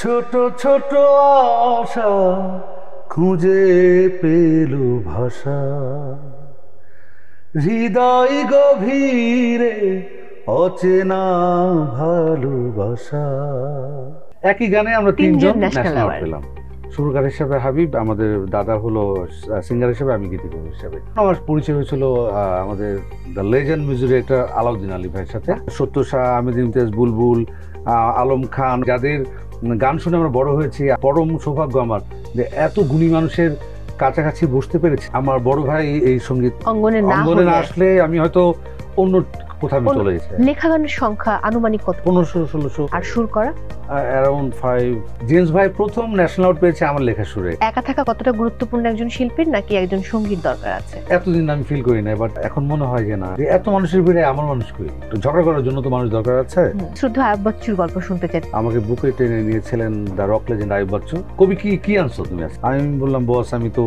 ছোট ছোট আশা খুঁজে পেল ভাষা, হৃদয় গভীরে অচেনা ভালোবাসা। একই গানে আমরা তিনজন ন্যাশনাল অ্যাওয়ার্ড পেলাম। সুরকার হিসেবে হাবিব, আমাদের দাদা হলো সিঙ্গার হিসেবে, আমি গীতিকবি হিসেবে। আমার পরিচয় হয়েছিল আমাদের the legend music director Alauddin Ali ভাইয়ের সাথে। সত্য শাহ, আহমেদ ইমতিয়াজ, বুলবুল, আলম খান, যাদের গান শুনে আমরা বড় হয়েছি। পরম সৌভাগ্য আমার যে এত গুণী মানুষের কাছাকাছি বসতে পেরেছি। আমার বড় ভাই এই সঙ্গীত অঙ্গনে না আসলে আমি হয়তো অন্য কোথাও চলে গেছে। লেখা গানের সংখ্যা আনুমানিক কত? 1500-1600। আর সুর করা অ্যারাউন্ড 5। জেমস ভাই প্রথম ন্যাশনাল অ্যাওয়ার্ড পেয়েছে আমার লেখা সুরে। একা থাকা কতটা গুরুত্বপূর্ণ একজন শিল্পীর, নাকি একজন সঙ্গীত দরকার আছে? এতদিন আমি ফিল করি না, বাট এখন মনে হয় যে না, এত মানুষের ভিড়ে আমার মানুষ করি, তো ঝগড়া করার জন্য তো মানুষ দরকার আছে। শ্রদ্ধা আয়ুব বাচ্চুর গল্প শুনতে চাই। আমাকে বুকে টেনে নিয়েছিলেন the rock legend Ayub Bachchu. কবি কি আনছো তুমি? আমি বললাম বস আমি তো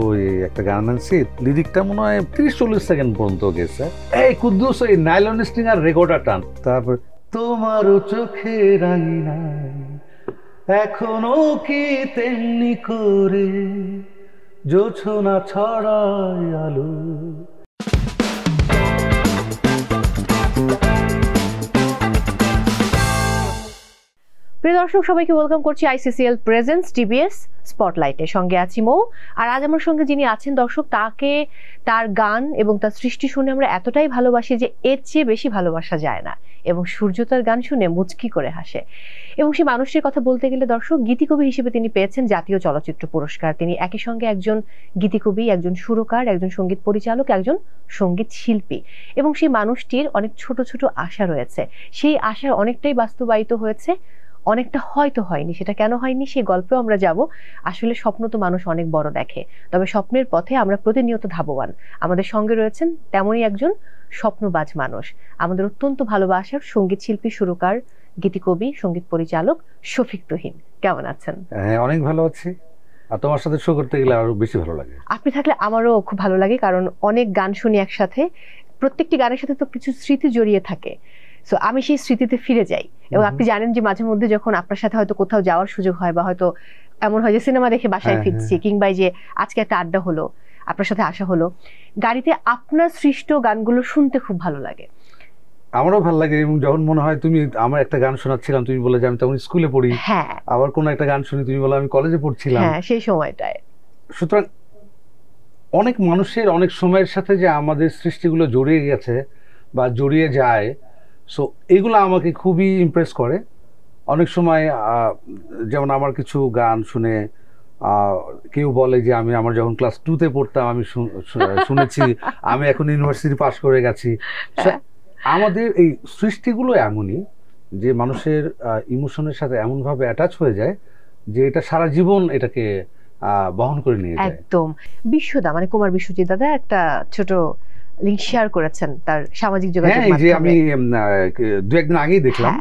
একটা গান আনছি, লিরিকটা মনে হয় 30-40 সেকেন্ড পর্যন্ত গেছে। এই কুদ্দুস ওই নাইলন স্ট্রিং আর রেকর্ডার টান। তারপর তোমারও চোখে রাঙিনাই এখনো কি তেমনি করে জোছনা ছড়ায় আলো। প্রিয় দর্শক, সবাইকে ওয়েলকাম করছি ICCL প্রেজেন্স টিবিএস স্পটলাইটে। সঙ্গে আছি মৌ। আর আজ আমার সঙ্গে যিনি আছেন দর্শক, তাকে তার গান এবং তার সৃষ্টি শুনে আমরা এতটাই ভালোবাসি যে এর চেয়ে বেশি ভালোবাসা যায় না। এবং সূর্য তার গান শুনে মুচকি করে হাসে। এবং সেই মানুষটির কথা বলতে গেলে দর্শক, গীতিকবি হিসেবে তিনি পেয়েছেন জাতীয় চলচ্চিত্র পুরস্কার। তিনি একই সঙ্গে একজন গীতিকবি, একজন সুরকার, একজন সঙ্গীত পরিচালক, একজন সঙ্গীত শিল্পী। এবং সেই মানুষটির অনেক ছোট ছোট আশা রয়েছে। সেই আশা অনেকটাই বাস্তবায়িত হয়েছে, অনেকটা হয়তো হয়নি। সেটা কেন হয়নি সেই গল্পেও আমরা যাব। আসলে স্বপ্ন তো মানুষ অনেক বড় দেখে, তবে স্বপ্নের পথে আমরা প্রতিনিয়ত ধাবমান। আমাদের সঙ্গে রয়েছেন তেমনই একজন স্বপ্নবাজ মানুষ, আমাদের অত্যন্ত ভালোবাসার সঙ্গীত শিল্পী, সুরকার, গীতিকবি, সঙ্গীত পরিচালক শফিক তুহিন। কেমন আছেন? হ্যাঁ, অনেক ভালো আছি। আর তোমার সাথে শো করতে গেলে আরো বেশি ভালো লাগে। আপনি থাকলে আমারও খুব ভালো লাগে, কারণ অনেক গান শুনি একসাথে। প্রত্যেকটি গানের সাথে তো কিছু স্মৃতি জড়িয়ে থাকে। সো আমি সেই স্মৃতিতে ফিরে যাই। এবং আপনি জানেন যে মাঝে মধ্যে যখন আপনার সাথে হয়তো কোথাও যাওয়ার সুযোগ হয়, বা হয়তো এমন হয় যে সিনেমা দেখে বাসায় ফিরছি, কিংবা যে আজকে একটা আড্ডা হলো, আপনার সাথে আসা হলো, গাড়িতে আপনার সৃষ্ট গানগুলো শুনতে খুব ভালো লাগে। আমারও ভালো লাগে। এবং যখন মনে হয় তুমি আমার একটা গান শোনাচ্ছিলাম, তুমি বলে যে আমি তখন স্কুলে পড়ি, হ্যাঁ, আবার কোন একটা গান শুনি, তুমি বলে আমি কলেজে পড়ছিলাম, হ্যাঁ, সেই সময়টায়। সুতরাং অনেক মানুষের অনেক সময়ের সাথে যে আমাদের সৃষ্টিগুলো জড়িয়ে গেছে বা জড়িয়ে যায়, সো এগুলো আমাকে খুবই ইমপ্রেস করে। অনেক সময় যেমন আমার কিছু গান শুনে কেউ বলে যে আমার যখন ক্লাস 2-তে পড়তাম আমি শুনেছি, আমি এখন ইউনিভার্সিটি পাস করে গেছি। আমাদের এই সৃষ্টিগুলো এমনই যে মানুষের ইমোশনের সাথে এমনভাবে অ্যাটাচ হয়ে যায় যে এটা সারা জীবন এটাকে বহন করে নিয়ে যায়। একদম। বিশ্বদা মানে কুমার বিশ্বজিৎ দাদা একটা ছোট লিংক শেয়ার করেছেন তার সামাজিক যোগাযোগ মাধ্যমে। যে আমি 2-1 দিন আগেই দেখলাম।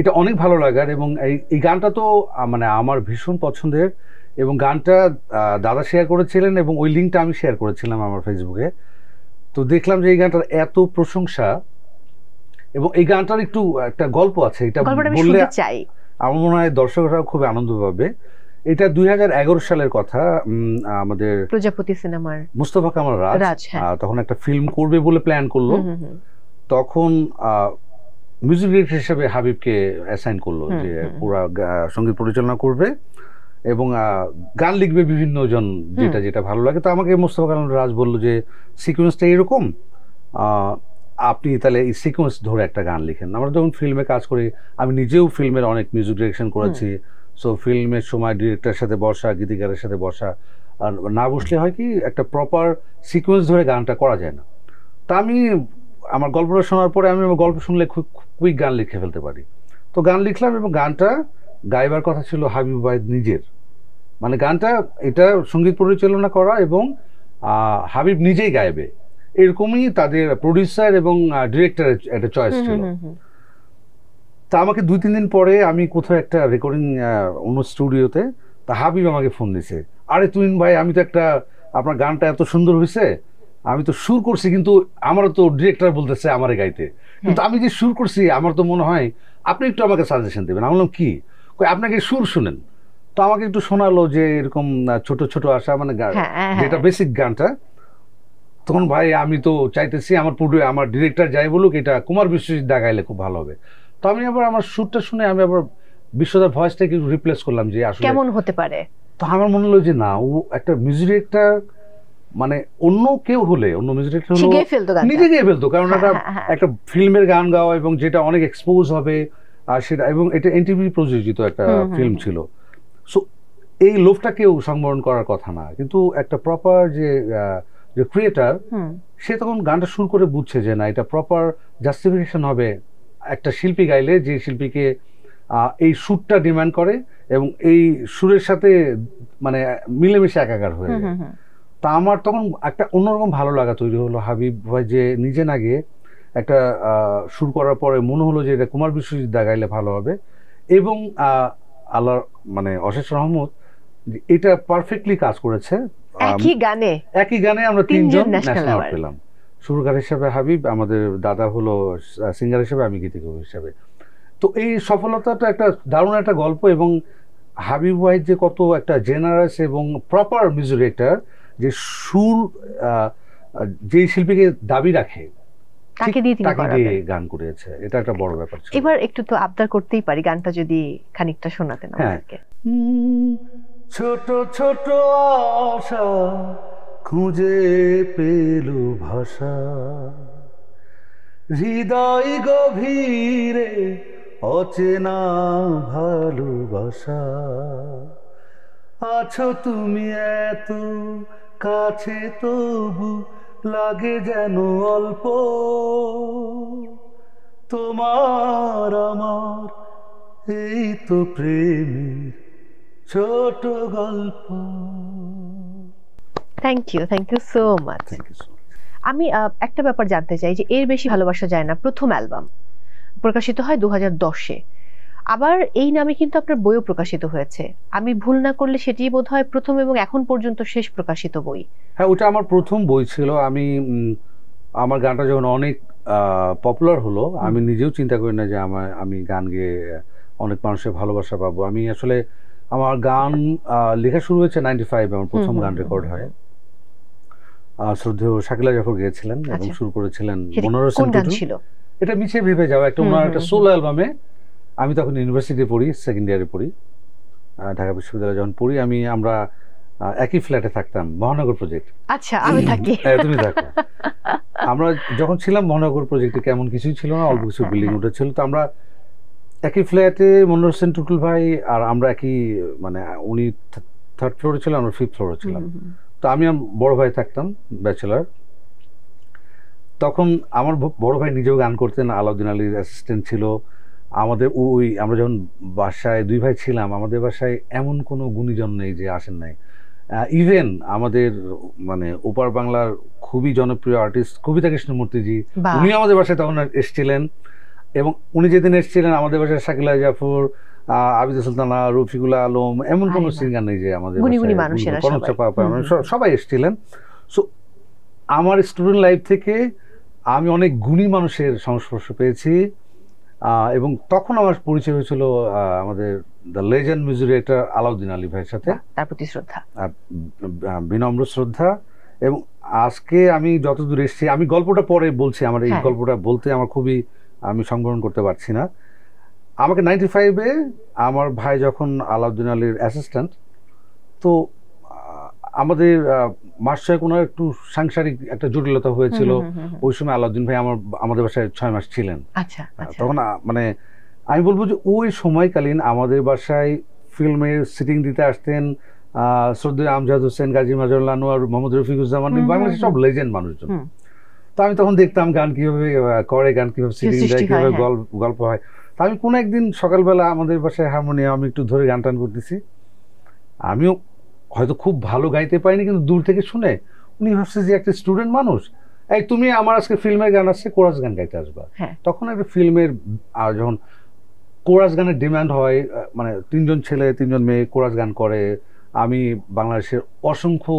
এটা অনেক ভালো লাগার। এবং এই গানটা তো মানে আমার ভীষণ পছন্দের। এবং গানটা দাদা শেয়ার করেছিলেন এবং ওই লিঙ্কটা আমি শেয়ার করেছিলাম আমার ফেসবুকে। তো দেখলাম যে এই গানটার এত প্রশংসা, এবং এই গানটার একটু একটা গল্প আছে। এটা বললে আমার মনে হয় দর্শকরা খুব আনন্দ পাবে। এটা 2011 সালের কথা। আমাদের প্রজাপতি সিনেমার মুস্তফা কামাল রাজ তখন একটা ফিল্ম করবে বলে প্ল্যান করলো। তখন মিউজিক ডিরেক্টর হিসেবে হাবিবকে অ্যাসাইন করলো যে পুরো সঙ্গীত পরিচালনা করবে এবং গান লিখবে বিভিন্ন জন, যেটা যেটা ভালো লাগে। তো আমাকে মুস্তফা কামাল রাজ বললো যে সিকোয়েন্সটা এরকম, আপনি তাহলে এই সিকোয়েন্স ধরে একটা গান লিখেন। আমরা যখন ফিল্মে কাজ করি, আমি নিজেও ফিল্মের অনেক মিউজিক ডিরেকশন করেছি। সো ফিল্মের সময় ডিরেক্টরের সাথে বসা, গীতিকারের সাথে বসা, আর না বসলে হয় কি একটা প্রপার সিকোয়েন্স ধরে গানটা করা যায় না। তা আমি আমার গল্পটা শোনার পরে আমি আমার গল্প শুনলে খুব কুইক গান লিখে ফেলতে পারি। তো গান লিখলাম এবং গানটা গাইবার কথা ছিল হাবিব ভাই নিজের। মানে গানটা এটা সঙ্গীত পরিচালনা করা এবং হাবিব নিজেই গাইবে, এরকমই তাদের প্রডিউসার এবং ডিরেক্টরের একটা চয়েস ছিল। তা আমাকে 2-3 দিন পরে আমি কোথাও একটা রেকর্ডিং অন্য স্টুডিওতে, তা হাবিব আমাকে ফোন দিছে, আরে তুহিন ভাই আমি তো একটা আপনার গানটা এত সুন্দর হয়েছে, আমি তো সুর করছি, কিন্তু আমারও তো ডিরেক্টর বলতেছে আমারে গাইতে, কিন্তু আমি যে সুর করছি আমার তো মনে হয় আপনি একটু আমাকে সাজেশন দেবেন। আমি বললাম কি? আপনাকে সুর শুনেন, তো আমাকে একটু শোনালো যে এরকম ছোট ছোট আশা, মানে যেটা বেসিক গানটা। তখন ভাই আমি তো চাইতেছি আমার ডিরেক্টর যাই বলুক এটা কুমার বিশ্বজিৎ দা গাইলে খুব ভালো হবে। তো আমি আবার আমার সুরটা শুনে আমি আবার বিশ্বদার ভয়েসটাকে একটু রিপ্লেস করলাম যে আসলে কেমন হতে পারে। তো আমার মনে হলো যে না, ও একটা মিউজিক ডিরেক্টর, মানে অন্য কেউ হলে, অন্য মিউজিক ডিরেক্টর হলো নিজে গিয়ে ফেলতো, কারণ একটা ফিল্মের গান গাওয়া এবং যেটা অনেক এক্সপোজ হবে আর সেটা, এবং এটা এনটিভি প্রযোজিত একটা ফিল্ম ছিল। সো এই লোভটা কেউ সংবরণ করার কথা না, কিন্তু একটা প্রপার যে ক্রিয়েটার সে তখন গানটা শুরু করে বুঝছে যে না, এটা প্রপার জাস্টিফিকেশন হবে একটা শিল্পী গাইলে যে শিল্পীকে এই সুরটা ডিমান্ড করে এবং এই সুরের সাথে মানে মিলেমিশে একাকার হয়ে যায়। তা আমার তখন একটা অন্যরকম ভালো লাগা তৈরি হলো হাবিব ভাই যে নিজে না গিয়ে একটা সুর করার পরে মনে হলো যে এটা কুমার বিশ্বজিৎ দা গাইলে ভালো হবে, এবং আল্লাহর মানে অশেষ রহমত এটা পারফেক্টলি কাজ করেছে। একই গানে আমরা তিনজন ন্যাশনাল অ্যাওয়ার্ড পেলাম। সুরকার হিসেবে হাবিব, আমাদের দাদা হলো সিঙ্গার হিসেবে, আমি গীতিকবি হিসেবে। তো এই সফলতাটা একটা দারুণ একটা গল্প, এবং হাবিব ওয়াহিদ যে কত একটা জেনারেস এবং প্রপার মিউজিক ডিরেক্টর, যে সুর যেই শিল্পীকে দাবি রাখে তাকে দিয়ে গান করেছে, এটা একটা বড় ব্যাপার ছিল। এবার একটু তো আবদার করতেই পারি, গানটা যদি খানিকটা শোনাতেন আমাদেরকে। ছোট ছোট আশা খুঁজে পেল ভাষা, হৃদয় গভীরে অচেনা ভালোবাসা, আছো তুমি এত কাছে তবু লাগে যেন অল্প, তোমার আমার এই তো প্রেমের ছোট গল্প। Thank you so much. আমি একটা ব্যাপার জানতে চাই যে এর বেশি ভালোবাসা যায় না প্রথম অ্যালবাম প্রকাশিত হয় 2010-এ, আবার এই নামে কিন্তু আপনার বইও প্রকাশিত হয়েছে। আমি ভুল না করলে সেটি বোধহয় প্রথম এবং এখন পর্যন্ত শেষ প্রকাশিত বই। হ্যাঁ, ওটা আমার প্রথম বই ছিল। আমার গানটা যখন অনেক পপুলার হলো, আমি নিজেও চিন্তা করি না যে আমি গান গেয়ে অনেক মানুষের ভালোবাসা পাবো। আমি আসলে আমার গান লেখা শুরু হয়েছে 95, আমার প্রথম গান রেকর্ড হয়। শ্রদ্ধেয় শাকিলা জাফর গেয়েছিলেন এবং সুর করেছিলেন মনোহর হোসেন টুটুল। এটা মিছে ভেবে যাওয়া একটা ওনার একটা সোলো অ্যালবামে। আমি তখন ইউনিভার্সিটিতে পড়ি, সেকেন্ড ইয়ারে পড়ি, ঢাকা বিশ্ববিদ্যালয়ে যখন পড়ি আমরা একই ফ্ল্যাটে থাকতাম, মহানগর প্রজেক্ট। আচ্ছা, আমি থাকি, তুমি থাকো। আমরা যখন ছিলাম মহানগর প্রজেক্টে কেমন কিছুই ছিল না, অল্প কিছু বিল্ডিং উঠেছিল। তো আমরা একই ফ্ল্যাটে, মনোহর হোসেন টুটুল ভাই আর আমরা একই, মানে উনি 3rd ফ্লোরে ছিলাম, আমরা 5th ফ্লোরে ছিলাম। তো আমি বড় ভাই থাকতাম, ব্যাচেলার। তখন আমার বড় ভাই নিজেও গান করতেন, আলাউদ্দিন আলীর অ্যাসিস্ট্যান্ট ছিল। আমরা যখন বাসায় 2 ভাই ছিলাম, আমাদের বাসায় এমন কোনো গুণীজন নেই যে আসেন নাই। ইভেন আমাদের মানে ওপার বাংলার খুবই জনপ্রিয় আর্টিস্ট কবিতা কৃষ্ণমূর্তিজি, উনি আমাদের বাসায় তখন এসেছিলেন। এবং উনি যেদিন এসেছিলেন আমাদের বাসায় শাকিলা জাফর, আবিদা সুলতানা, রফিকুল আলম, এমন কোনো সিঙ্গার নেই যে আমাদের সবাই এসেছিলেন। সো আমার স্টুডেন্ট লাইফ থেকে আমি অনেক গুণী মানুষের সংস্পর্শ পেয়েছি, এবং তখন আমার পরিচয় হয়েছিল আমাদের the legend music director Alauddin Ali ভাইয়ের সাথে। তার প্রতি শ্রদ্ধা, বিনম্র শ্রদ্ধা। এবং আজকে আমি যতদূর এসেছি, আমি গল্পটা পরে বলছি, আমার এই গল্পটা বলতে আমার খুবই, আমি সংবরণ করতে পারছি না। আমাকে 95-এ আমার ভাই যখন আলাউদ্দিন আলীর অ্যাসিস্ট্যান্ট, তো আমাদের মাস 6 ওনার একটু সাংসারিক একটা জটিলতা হয়েছিল। ওই সময় আলাউদ্দিন ভাই আমাদের বাসায় 6 মাস ছিলেন। তখন মানে আমি বলবো যে ওই সময়কালীন আমাদের বাসায় ফিল্মের সিটিং দিতে আসতেন শ্রদ্ধেয় আমজাদ হোসেন, গাজী মাজহারুল আনোয়ার, মোহাম্মদ রফিকুজ্জামান, বাংলাদেশের সব লেজেন্ড মানুষজন। তো আমি তখন দেখতাম গান কিভাবে করে, গান কিভাবে সিটিং দেয়, কিভাবে গল্প হয়। তো আমি কোনো একদিন সকালবেলা আমাদের বাসায় হারমোনিয়াম আমি একটু ধরে গান টান করতেছি, আমিও হয়তো খুব ভালো গাইতে পারিনি, কিন্তু দূর থেকে শুনে উনি ভাবছে যে একটা স্টুডেন্ট মানুষ, এই তুমি আমার আজকে ফিল্মের গান আসছে, কোরাস গান গাইতে আসবা। তখন একটা ফিল্মের যখন কোরাস গানের ডিমান্ড হয়, মানে 3জন ছেলে 3জন মেয়ে কোরাস গান করে। আমি বাংলাদেশের অসংখ্য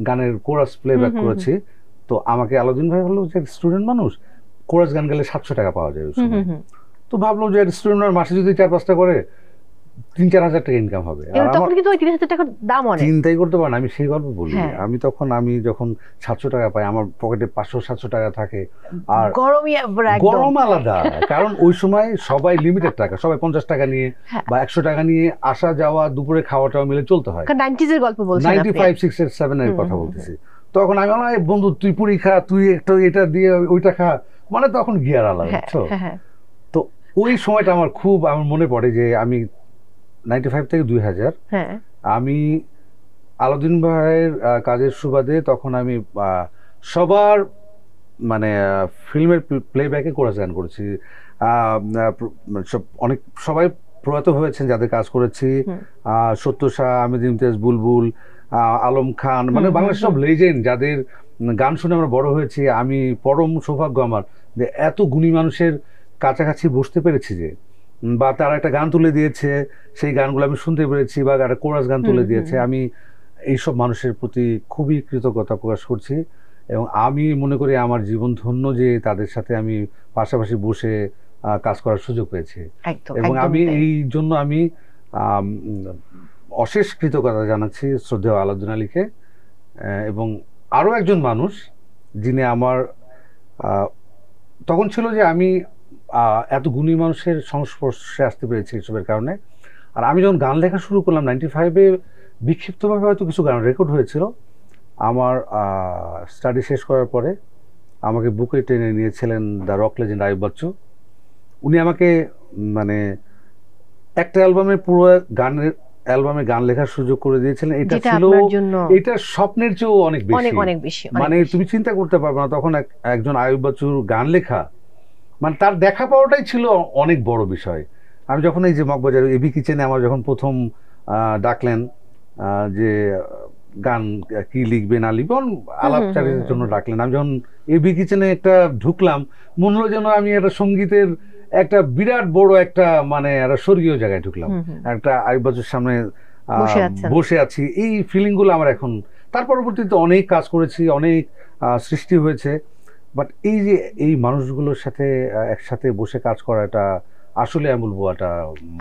গানের কোরাস প্লেব্যাক করেছি। তো আমাকে আলাউদ্দিন ভাই বললো যে স্টুডেন্ট মানুষ, কোরাস গান গেলে 700 টাকা পাওয়া যায় ওই সময়। তো ভাবলাম যে স্টুডেন্ট মাসে যদি 4-5টা করে 3-4 হাজার টাকা ইনকাম হবে। তখন কিন্তু ওই 30,000 টাকার দাম অনেক। চিন্তাই করতে পারেন, আমি সেই গল্প বলি। আমি যখন 700 টাকা পাই, আমার পকেটে 500-700 টাকা থাকে, আর গরম আলাদা। কারণ ওই সময় সবাই লিমিটেড টাকা, সবাই 50 টাকা নিয়ে বা 100 টাকা নিয়ে আসা যাওয়া, দুপুরে খাওয়াটাও মিলে চলতে হয়। 90s এর গল্প বলছেন, 95, 6, 7 এর কথা বলতেছি। তখন আমি বললাম, বন্ধু তুই পুরি খা, তুই একটু এটা দিয়ে ওইটা খা, মানে তখন গিয়ার আলাদা। তো ওই সময়টা আমার খুব আমার মনে পড়ে যে আমি 95 থেকে 2000 আমি আলাউদ্দিন ভাইয়ের কাজের সুবাদে তখন আমি সবার মানে ফিল্মের প্লেব্যাকে কোরাস গান করেছি। অনেক সবাই প্রয়াত হয়েছেন যাদের কাজ করেছি, সত্য শাহ, আহমেদ ইমতিয়াজ, বুলবুল, আলম খান, মানে বাংলাদেশের সব লেজেন্ড যাদের গান শুনে আমরা বড় হয়েছি। আমি পরম সৌভাগ্য আমার যে এত গুণী মানুষের কাছাকাছি বসতে পেরেছি, যে বা তারা একটা গান তুলে দিয়েছে, সেই গানগুলো আমি শুনতে পেরেছি, বা একটা কোরাস গান তুলে দিয়েছে। আমি এইসব মানুষের প্রতি খুবই কৃতজ্ঞতা প্রকাশ করছি, এবং আমি মনে করি আমার জীবন ধন্য যে তাদের সাথে আমি পাশাপাশি বসে কাজ করার সুযোগ পেয়েছি। এবং আমি এই জন্য আমি অশেষ কৃতজ্ঞতা জানাচ্ছি শ্রদ্ধেয় আলাউদ্দিন আলীকে, এবং আরও একজন মানুষ যিনি আমার তখন ছিল যে আমি এত গুণী মানুষের সংস্পর্শে আসতে পেরেছি এসবের কারণে। আর আমি যখন গান লেখা শুরু করলাম 95-এ, বিক্ষিপ্তভাবে হয়তো কিছু গান রেকর্ড হয়েছিল। আমার স্টাডি শেষ করার পরে আমাকে বুকে টেনে নিয়েছিলেন the rock legend Ayub Bachchu. উনি আমাকে মানে একটা অ্যালবামের পুরো অ্যালবামে গান লেখার সুযোগ করে দিয়েছিলেন। এটা ছিল, এটা স্বপ্নের চেয়েও অনেক বেশি। মানে তুমি চিন্তা করতে পারবে না তখন একজন আইয়ুব বাচ্চুর গান লেখা, মানে তার দেখা পাওয়াটাই ছিল অনেক বড় বিষয়। আমি যখন এই যে মগবাজার এবি কিচেনে আমার যখন প্রথম ডাকলেন যে গান কি লিখবে না লিখবে, আলাপচারিতার জন্য ডাকলেন, আমি যখন এবি কিচেনে একটা ঢুকলাম, মনে হলো যেন আমি একটা সঙ্গীতের একটা বিরাট বড় একটা মানে একটা স্বর্গীয় জায়গায় ঢুকলাম, একটা আইয়ুব বাচ্চুর সামনে বসে আছি। এই ফিলিং গুলো আমার এখন, তার পরবর্তীতে অনেক কাজ করেছি, অনেক সৃষ্টি হয়েছে, বাট এই যে এই মানুষগুলোর সাথে একসাথে বসে কাজ করাটা আসলে আমি বলবো এটা।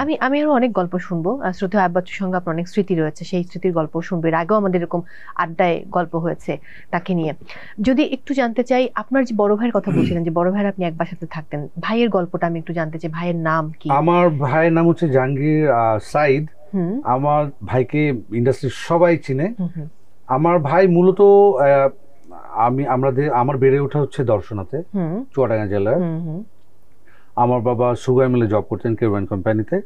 আমি আরো অনেক গল্প শুনবো, শ্রদ্ধেয় আইয়ুব বাচ্চুর সঙ্গে আপনার অনেক স্মৃতি রয়েছে, সেই স্মৃতির গল্প শুনবো। এর আগেও আমাদের এরকম আড্ডায় গল্প হয়েছে তাকে নিয়ে। যদি একটু জানতে চাই, আপনার যে বড় ভাইয়ের কথা বলছিলেন যে বড় ভাইয়ের আপনি এক বাসাতে থাকতেন, ভাইয়ের গল্পটা আমি একটু জানতে চাই। ভাইয়ের নাম কি? আমার ভাইয়ের নাম হচ্ছে জাহাঙ্গীর সাইদ। আমার ভাইকে ইন্ডাস্ট্রির সবাই চিনে। আমার ভাই মূলত আমার বেড়ে ওঠা হচ্ছে দর্শনাতে, চুয়াডাঙ্গা জেলার। আমার বাবা সুগার মিলে জব করতেন কেরওয়ান কোম্পানিতে।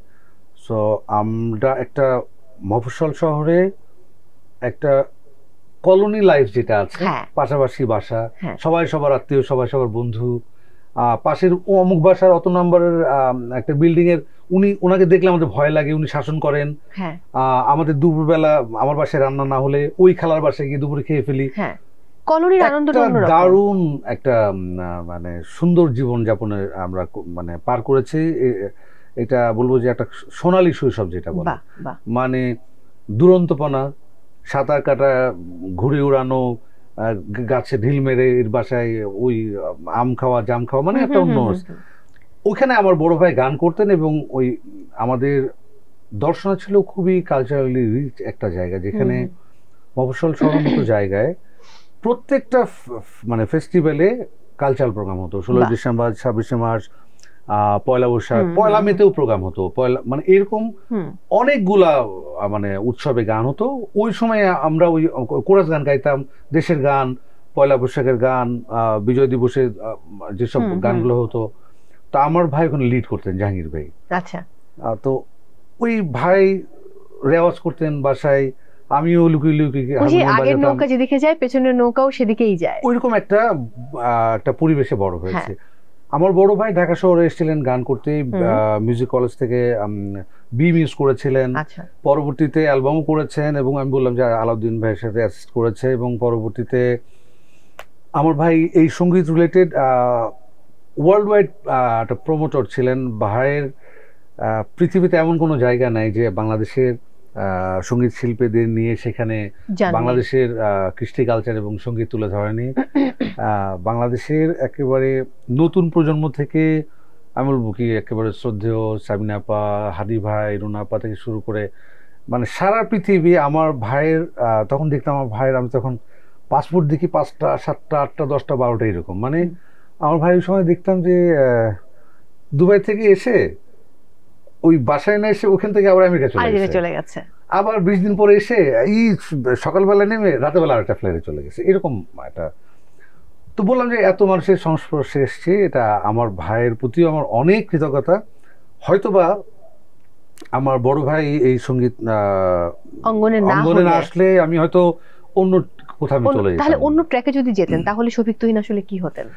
সো আমরা একটা মফস্বল শহরে একটা কলোনি লাইফ যেটা আছে, পাশাপাশি বাসা, সবাই সবার আত্মীয়, সবাই সবার বন্ধু। পাশের অমুক বাসার অত নম্বরের একটা বিল্ডিং এর ওনাকে দেখলে আমাদের ভয় লাগে, উনি শাসন করেন। আমাদের দুপুরবেলা আমার বাসায় রান্না না হলে ওই খালার বাসায় গিয়ে দুপুরে খেয়ে ফেলি। কলোনির আনন্দটা অন্যরকম, দারুণ একটা মানে সুন্দর জীবন যাপনের আমরা মানে পার করেছি। এটা বলবো যে একটা সোনালী শৈশব যেটা বলে, মানে দুরন্তপনা, সাঁতার কাটা, ঘুরে উড়ানো, গাছে ঢিল মেরে এর বাসায় ওই আম খাওয়া, জাম খাওয়া, মানে একটা অন্য। ওখানে আমার বড় ভাই গান করতেন, এবং ওই আমাদের দর্শনা ছিল খুবই কালচারালি রিচ একটা জায়গা, যেখানে মফস্বল শহরের মতো জায়গায় প্রত্যেকটা মানে ফেস্টিভ্যালে কালচারাল প্রোগ্রাম হতো। 16 ডিসেম্বর, 26শে মার্চ, পয়লা বৈশাখ, পয়লা মেতেও প্রোগ্রাম হতো, মানে এরকম অনেকগুলা মানে উৎসবে গান হতো। ওই সময় আমরা ওই কোরাস গান গাইতাম, দেশের গান, পয়লা বৈশাখের গান, বিজয় দিবসে যেসব গানগুলো হতো। তো আমার ভাই ওখানে লিড করতেন, জাহাঙ্গীর ভাই। আচ্ছা। তো ওই ভাই রেওয়াজ করতেন বাসায়, আমিও লুকিয়ে লুকিয়ে আগের নৌকা যেদিকে যায় পেছনের নৌকাও সেদিকেই যায়, ওইরকম একটা পরিবেশে বড় হয়েছে। আমার বড় ভাই ঢাকা শহরে এসেছিলেন গান করতে, মিউজিক কলেজ থেকে বি মিউজ করেছিলেন, পরবর্তীতে অ্যালবামও করেছেন, এবং আমি বললাম যে আলাউদ্দিন ভাইয়ের সাথে অ্যাসিস্ট করেছে, এবং পরবর্তীতে আমার ভাই এই সঙ্গীত রিলেটেড ওয়ার্ল্ড ওয়াইড একটা প্রমোটর ছিলেন। ভাইয়ের পৃথিবীতে এমন কোনো জায়গা নাই যে বাংলাদেশের সঙ্গীত শিল্পীদের নিয়ে সেখানে বাংলাদেশের কৃষ্টি কালচার এবং সঙ্গীত তুলে ধরেনি। বাংলাদেশের একেবারে নতুন প্রজন্ম থেকে আমি বলবো কি একেবারে শ্রদ্ধেয় সাবিনা আপা, হাদি ভাই, রুনা আপা থেকে শুরু করে মানে সারা পৃথিবী আমার ভাইয়ের, তখন দেখতাম আমার ভাইয়ের, আমি তখন পাসপোর্ট দেখি 5টা 7টা 8টা 10টা 12টা এরকম, মানে আমার ভাই ওই সময় দেখতাম যে দুবাই থেকে এসে ওই বাসায় না এসে ওখান থেকে আবার আমেরিকা চলে গেছে, আবার 20 দিন পরে এসে এই সকালবেলা নেমে রাতেবেলা আরেকটা ফ্লাইটে চলে গেছে, এরকম একটা। তো বললাম যে এত মানুষের সংস্পর্শে এসছে, এটা আমার ভাইয়ের প্রতিও আমার অনেক কৃতজ্ঞতা। হয়তোবা আমার বড় ভাই এই সঙ্গীত অঙ্গনে না আসলে আমি হয়তো অন্য কোথাও চলে যেতাম। তাহলে অন্য ট্র্যাকে যদি যেতেন তাহলে শফিক তুহিন আসলে কি হতেন?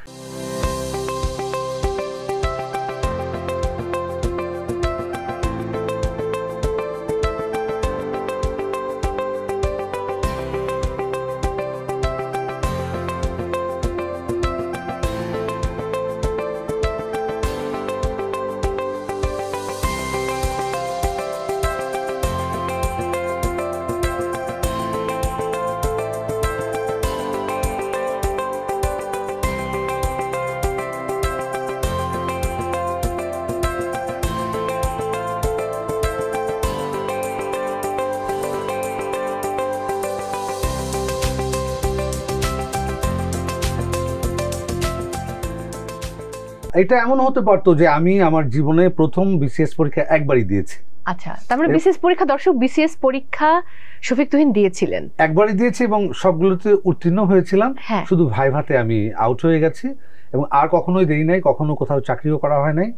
এটা এমন হতে পারতো যে আমি আমার জীবনে প্রথম বিসিএস পরীক্ষা একবারই দিয়েছি। আচ্ছা, তার মানে বিসিএস পরীক্ষা, দর্শক বিসিএস পরীক্ষা শফিক তুহিন দিয়েছিলেন? একবারই দিয়েছি এবং সবগুলোতে উত্তীর্ণ হয়েছিলাম, শুধু ভাইভাতে আমি আউট হয়ে গেছি এবং আর কখনোই দেই নাই, কখনো কোথাও চাকরিও করা হয় নাই।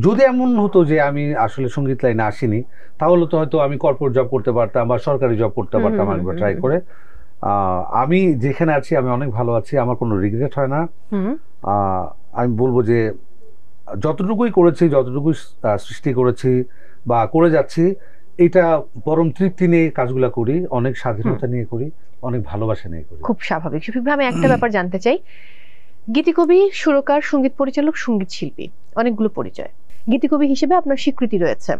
যদি এমন হতো যে আমি আসলে সঙ্গীত লাইনে আসিনি তাহলে তো হয়তো আমি কর্পোরেট জব করতে পারতাম বা সরকারি জব করতে পারতাম একবার ট্রাই করে। আমি যেখানে আছি আমি অনেক ভালো আছি, আমার কোনো রিগ্রেট হয় না। আমি বলবো যে যতটুকুই করেছি, যতটুকুই সৃষ্টি করেছি বা করে যাচ্ছি, এটা পরম তৃপ্তি নিয়ে কাজগুলো করি, অনেক স্বাধীনতা নিয়ে করি, অনেক ভালোবাসা নিয়ে করি। খুব স্বাভাবিক। শফিক ভাই, আমি একটা ব্যাপার জানতে চাই, গীতিকবি, সুরকার, সঙ্গীত পরিচালক, সঙ্গীত শিল্পী, অনেকগুলো পরিচয়। গীতিকবি হিসেবে আপনার স্বীকৃতি রয়েছে,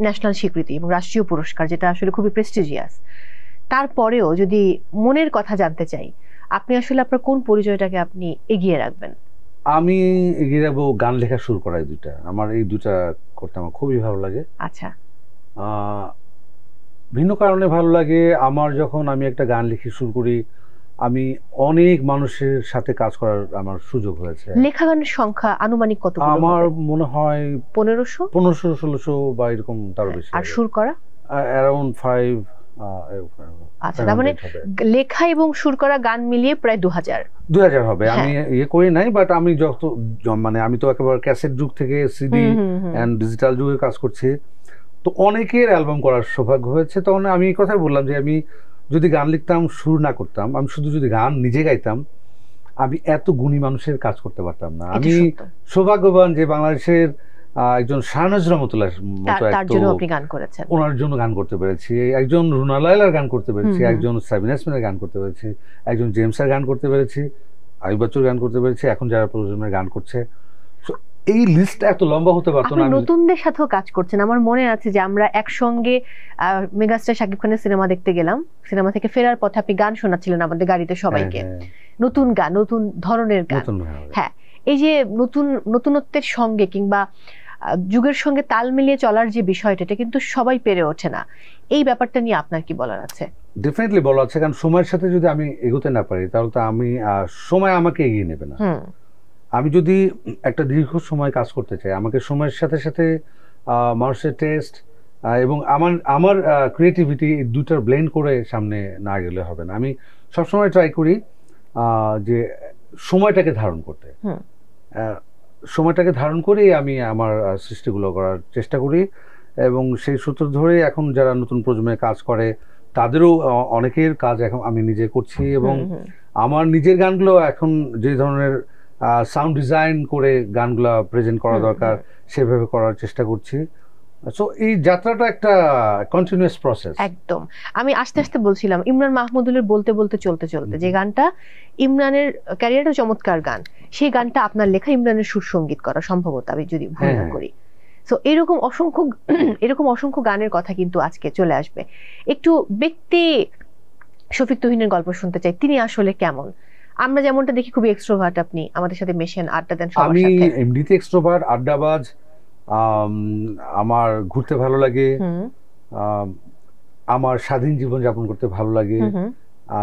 ন্যাশনাল স্বীকৃতি এবং রাষ্ট্রীয় পুরস্কার, যেটা আসলে খুবই প্রেস্টিজিয়াস। তারপরেও যদি মনের কথা জানতে চাই, আপনি আসলে আপনার কোন পরিচয়টাকে আপনি এগিয়ে রাখবেন? আমি এগিয়ে রাখবো গান লেখা শুরু করাই দুইটা, আমার এই দুটা করতে আমার খুবই ভালো লাগে। আচ্ছা, ভিন্ন কারণে ভালো লাগে। আমার যখন আমি একটা গান লিখে শুরু করি, আমি অনেক মানুষের সাথে কাজ করার আমার সুযোগ হয়েছে। লেখা গানের সংখ্যা আনুমানিক কত? আমার মনে হয় 1500 বা এরকম, তারও বেশি। আর সুর করা অ্যারাউন্ড 5। আচ্ছা, তার মানে লেখা এবং সুর করা গান মিলিয়ে প্রায় 2000 হবে। আমি ইয়ে করি নাই, বাট আমি যত মানে আমি তো একেবারে ক্যাসেট যুগ থেকে সিডি এন্ড ডিজিটাল যুগে কাজ করছি, তো অনেকের অ্যালবাম করার সৌভাগ্য হয়েছে। তখন আমি এই কথাই বললাম যে আমি যদি গান লিখতাম, সুর না করতাম, আমি শুধু যদি গান নিজে গাইতাম, আমি এত গুণী মানুষের কাজ করতে পারতাম না। আমি সৌভাগ্যবান যে বাংলাদেশের একজন শাহনাজ রহমতুল্লাহর মতো ওনার জন্য গান করতে পেরেছি, একজন রুনা লায়লার গান করতে পেরেছি, একজন সাবিনা ইয়াসমিনের গান করতে পেরেছি, একজন জেমসের গান করতে পেরেছি, আইয়ুব বাচ্চুর গান করতে পেরেছি, এখন যারা প্রজন্মের গান করছে। এই লিস্ট এত লম্বা হতে পারতো না। নতুনদের সাথেও কাজ করছেন। আমার মনে আছে যে আমরা একসঙ্গে মেগাস্টার শাকিব খানের সিনেমা দেখতে গেলাম, সিনেমা থেকে ফেরার পথে আপনি গান শোনাচ্ছিলেন আমাদের গাড়িতে সবাইকে, নতুন গান, নতুন ধরনের গান। হ্যাঁ, এই যে নতুনত্বের সঙ্গে কিংবা যুগের সঙ্গে তাল মিলিয়ে চলার যে বিষয়টা, এটা কিন্তু সবাই পেরে ওঠে না। এই ব্যাপারটা নিয়ে আপনার কি বলার আছে? ডেফিনেটলি বলার আছে, কারণ সময়ের সাথে যদি আমি এগোতে না পারি তাহলে তো আমি সময় আমাকে এগিয়ে নেবে না। আমি যদি একটা দীর্ঘ সময় কাজ করতে চাই, আমাকে সময়ের সাথে সাথে মানুষের টেস্ট এবং আমার ক্রিয়েটিভিটি, দুটার ব্লেন্ড করে সামনে না গেলে হবে না। আমি সবসময় ট্রাই করি যে সময়টাকে ধারণ করতে, সময়টাকে ধারণ করে আমি আমার সৃষ্টিগুলো করার চেষ্টা করি এবং সেই সূত্র ধরে এখন যারা নতুন প্রজন্মে কাজ করে তাদেরও অনেকের কাজ এখন আমি নিজে করছি এবং আমার নিজের গানগুলো এখন যে ধরনের সাউন্ড ডিজাইন করে গানগুলো প্রেজেন্ট করা দরকার সেভাবে করার চেষ্টা করছি। সো এই যাত্রাটা একটা কন্টিনিউয়াস প্রসেস। একদম। আমি আস্তে আস্তে বলছিলাম ইমরান মাহমুদুলের বলতে বলতে চলতে চলতে, যে গানটা ইমরানের ক্যারিয়ারটা চমৎকার গান, সেই গানটা আপনার লেখা, ইমরানের সুর সঙ্গীত করা সম্ভবত, আমি যদি ভুল না করি। সো এরকম অসংখ্য গানের কথা কিন্তু আজকে চলে আসবে। একটু ব্যক্তি শফিক তুহিনের গল্প শুনতে চাই, তিনি আসলে কেমন? আমরা যেমনটা দেখি খুবই এক্সট্রোভার্ট, আপনি আমাদের সাথে মেশেন, আড্ডা দেন সবার সাথে। আমি এমনিতে এক্সট্রোভার্ট, আড্ডাবাজ, আমার ঘুরতে ভালো লাগে, আমার স্বাধীন জীবন যাপন করতে ভালো লাগে।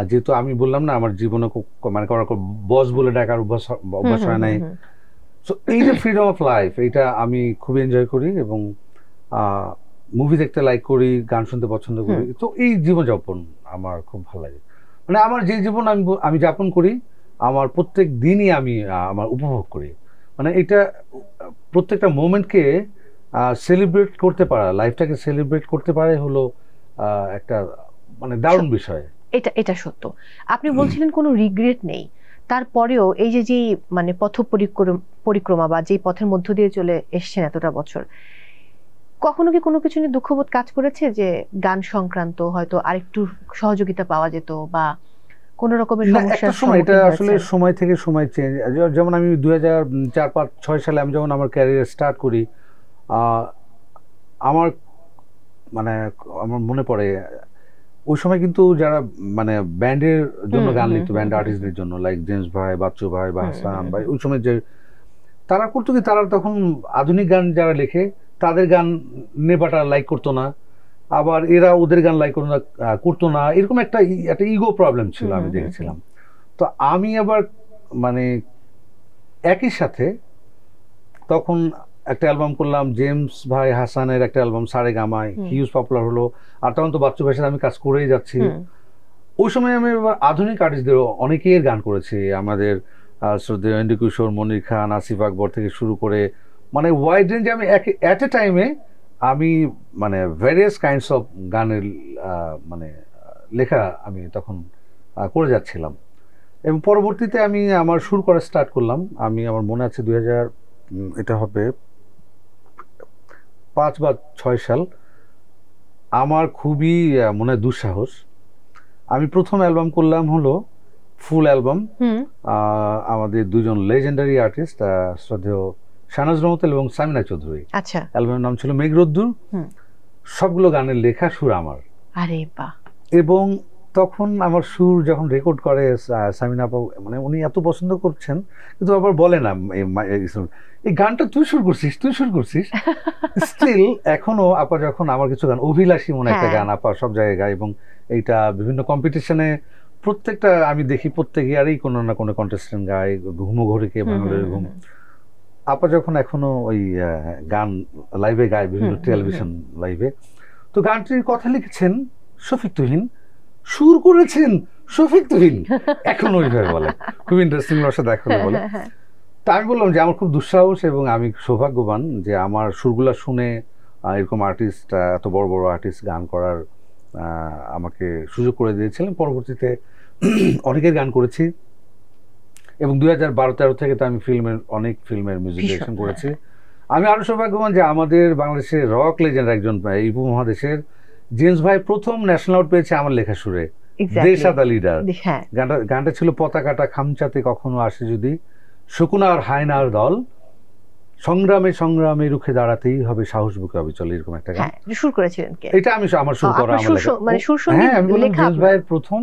যেহেতু আমি বললাম না আমার জীবনে মানে বস বলে ডাকার অভ্যাস হয় নাই, সো এই যে ফ্রিডম অফ লাইফ, এইটা আমি খুবই এনজয় করি এবং মুভি দেখতে লাইক করি, গান শুনতে পছন্দ করি। তো এই জীবনযাপন আমার খুব ভালো লাগে। মানে আমার যে জীবন আমি যাপন করি, আমার প্রত্যেক দিনই আমি আমার উপভোগ করি। মানে এটা প্রত্যেকটা মোমেন্টকে সেলিব্রেট করতে পারা, লাইফটাকে সেলিব্রেট করতে পারে হলো একটা মানে দারুণ বিষয়। এটা সত্য। আপনি বলছিলেন কোনো রিগ্রেট নেই, তারপরেও এই যে মানে পথ পরিক্রমা বা যে পথের মধ্য দিয়ে চলে এসছেন এতটা বছর, কখনো কি কোনো কিছু নিয়ে দুঃখবোধ কাজ করেছে যে গান সংক্রান্ত হয়তো আরেকটু সহযোগিতা পাওয়া যেত বা কোন রকমের সমস্যা? এটা আসলে সময় থেকে সময় চেঞ্জ। যেমন আমি 2004-5-6 সালে আমি যখন আমার ক্যারিয়ার স্টার্ট করি, আমার মানে আমার মনে পড়ে ওই সময় কিন্তু যারা মানে ব্যান্ডের জন্য গান লিখতো, ব্যান্ড আর্টিস্টদের জন্য, লাইক জেমস ভাই, বাচ্চু ভাই বা হাসান ভাই, ওই সময় যে তারা করতো কি, তারা তখন আধুনিক গান যারা লেখে তাদের গান নেবাটা লাইক করতো না, আবার এরা ওদের গান লাইক করতো না, এরকম একটা ইগো প্রবলেম ছিল আমি দেখেছিলাম। তো আমি আবার মানে একই সাথে তখন একটা অ্যালবাম করলাম, জেমস ভাই হাসানের একটা অ্যালবাম সারে গামায় হিউজ পপুলার হলো, আর তখন তো বাচ্চু ভাইয়ের সাথে আমি কাজ করেই যাচ্ছি। ওই সময় আমি এবার আধুনিক আর্টিস্টদের অনেকের গান করেছি, আমাদের শ্রদ্ধেয় এন্ড্রু কিশোর, মনির খান, আসিফ আকবর থেকে শুরু করে মানে ওয়াইড রেঞ্জে আমি অ্যাট এ টাইমে আমি মানে ভ্যারিয়াস কাইন্ডস অফ গানের মানে লেখা আমি তখন করে যাচ্ছিলাম। এবং পরবর্তীতে আমি আমার সুর করা স্টার্ট করলাম। আমি আমার মনে আছে 2000 এটা হবে 5 বা 6 সাল, আমার খুবই মনে হয় দুঃসাহস, আমি প্রথম অ্যালবাম করলাম হলো ফুল অ্যালবাম, আমাদের দুজন লেজেন্ডারি আর্টিস্ট শ্রদ্ধেয় শাহনাজ রহমতুল এবং সামিনা চৌধুরী। আচ্ছা, অ্যালবামের নাম ছিল মেঘরোদ্দুর। সবগুলো গানের লেখা সুর আমার। আরে বাহ! এবং তখন আমার সুর যখন রেকর্ড করে সামিনা আপা, মানে উনি এত পছন্দ করছেন, কিন্তু আবার বলে না এই গানটা তুই সুর করছিস। স্টিল এখনো আপা যখন আমার কিছু গান, অভিলাষী মনে একটা গান আপা সব জায়গায় গায়, এবং এইটা বিভিন্ন কম্পিটিশনে প্রত্যেকটা আমি দেখি প্রত্যেক ইয়ারই কোনো না কোনো কন্টেস্টেন্ট গায়, ঘুমো ঘড়িকে বাংলার ঘুম। আপা যখন এখনো ওই গান লাইভে গায় বিভিন্ন টেলিভিশন লাইভে, তো গানটির কথা লিখেছেন শফিক তুহিন, সুর করেছেন শফিক তুহিন, এখন ওইভাবে বলে, খুব ইন্টারেস্টিং সাথে এখন বলে। তা আমি বললাম যে আমার খুব দুঃসাহস এবং আমি সৌভাগ্যবান যে আমার সুরগুলা শুনে এরকম আর্টিস্ট, এত বড় বড় আর্টিস্ট গান করার আমাকে সুযোগ করে দিয়েছিলেন। পরবর্তীতে অনেকের গান করেছি এবং 2012-13 থেকে তো আমি অনেক ফিল্মের মিউজিক ডিরেকশন করেছি। আমি আরো সৌভাগ্যবান যে আমাদের বাংলাদেশের রক লেজেন্ড একজন এই উপমহাদেশের জেমস ভাই প্রথম ন্যাশনাল অ্যাওয়ার্ড পেয়েছে আমার লেখা সুরে, দেশ আদা লিডার। গানটা ছিল পতাকাটা খামচাতে কখনো আসে যদি, শকুনার হায়নার দল, সংগ্রামে সংগ্রামে রুখে দাঁড়াতেই হবে, সাহস বুকে অবিচল, এরকম একটা গান সুর করেছিলেন কে? এটা আমি আমার সুর করা, আমার লেখা। হ্যাঁ, আমি বললাম জেমস ভাইয়ের প্রথম